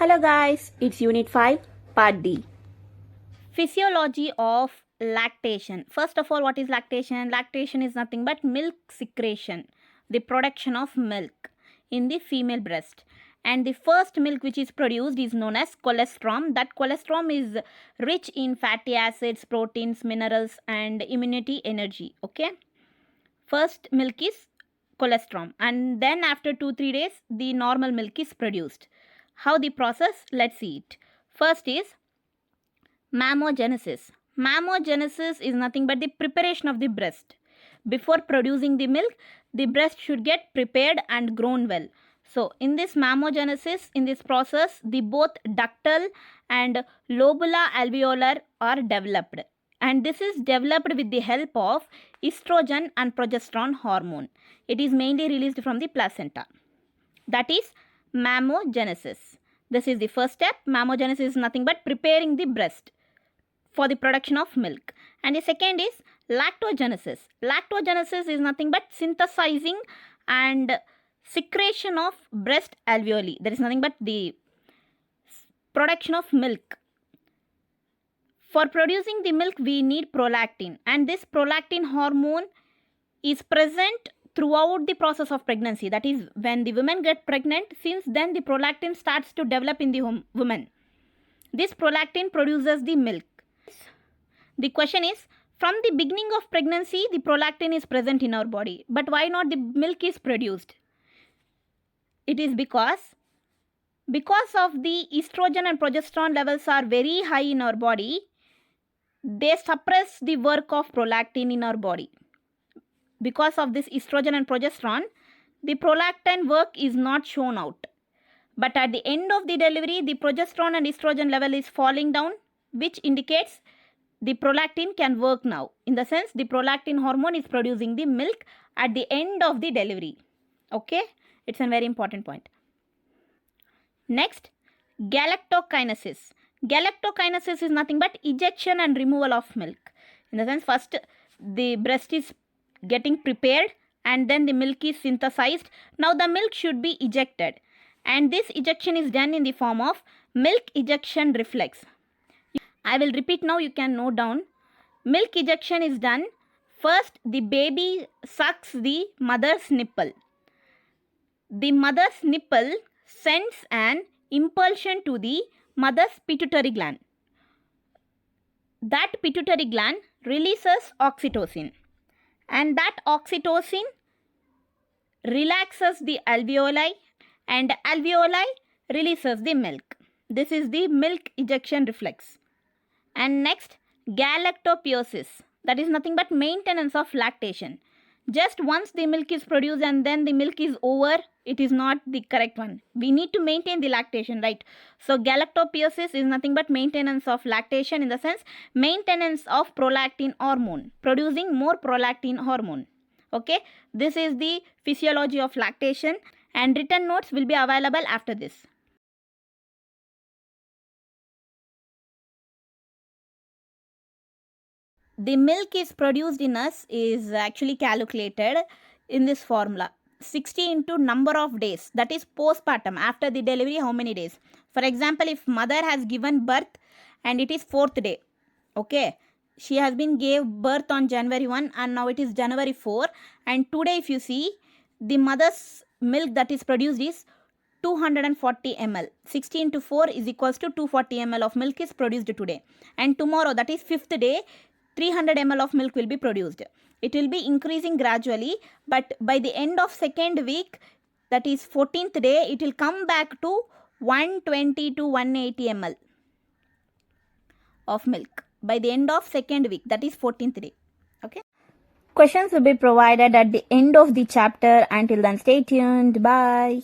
Hello guys, it's Unit 5, Part D. Physiology of lactation. First of all, what is lactation? Lactation is nothing but milk secretion, the production of milk in the female breast. And the first milk which is produced is known as colostrum. That colostrum is rich in fatty acids, proteins, minerals and immunity energy. Okay. First milk is colostrum, and then after 2-3 days the normal milk is produced. How the process? Let's see it. First is mammogenesis. Mammogenesis is nothing but the preparation of the breast. Before producing the milk, the breast should get prepared and grown well. So in this mammogenesis, in this process, the both ductal and lobula alveolar are developed, and this is developed with the help of estrogen and progesterone hormone. It is mainly released from the placenta. That is mammogenesis. This is the first step. Mammogenesis is nothing but preparing the breast for the production of milk. And the second is lactogenesis. Lactogenesis is nothing but synthesizing and secretion of breast alveoli. There is nothing but the production of milk. For producing the milk, we need prolactin, and this prolactin hormone is present throughout the process of pregnancy. That is, when the women get pregnant, since then the prolactin starts to develop in the woman. This prolactin produces the milk. The question is, from the beginning of pregnancy, the prolactin is present in our body, but why not the milk is produced? It is because of the estrogen and progesterone levels are very high in our body. They suppress the work of prolactin in our body. Because of this estrogen and progesterone, the prolactin work is not shown out. But at the end of the delivery, the progesterone and estrogen level is falling down, which indicates the prolactin can work now. In the sense, the prolactin hormone is producing the milk at the end of the delivery. Okay, it's a very important point. Next, galactokinesis. Galactokinesis is nothing but ejection and removal of milk. In the sense, first the breast is getting prepared and then the milk is synthesized. Now the milk should be ejected, and this ejection is done in the form of milk ejection reflex. I will repeat now, you can note down. Milk ejection is done. First, the baby sucks the mother's nipple. The mother's nipple sends an impulsion to the mother's pituitary gland. That pituitary gland releases oxytocin, and that oxytocin relaxes the alveoli, and alveoli releases the milk. This is the milk ejection reflex. And next, galactopiosis. That is nothing but maintenance of lactation. Just once the milk is produced and then the milk is over, it is not the correct one. We need to maintain the lactation, right? So galactopiosis is nothing but maintenance of lactation, in the sense maintenance of prolactin hormone, producing more prolactin hormone. Okay, this is the physiology of lactation, and written notes will be available after this. The milk is produced in us is actually calculated in this formula. 60 into number of days, that is postpartum, after the delivery, how many days. For example, if mother has given birth and it is 4th day, okay, she has been gave birth on January 1 and now it is January 4, and today if you see, the mother's milk that is produced is 240 ml. 60 into 4 is equals to 240 ml of milk is produced today, and tomorrow, that is 5th day, 300 ml of milk will be produced. It will be increasing gradually, but by the end of 2nd week, that is 14th day, it will come back to 120 to 180 ml of milk by the end of 2nd week, that is 14th day. Okay. Questions will be provided at the end of the chapter. Until then, stay tuned. Bye.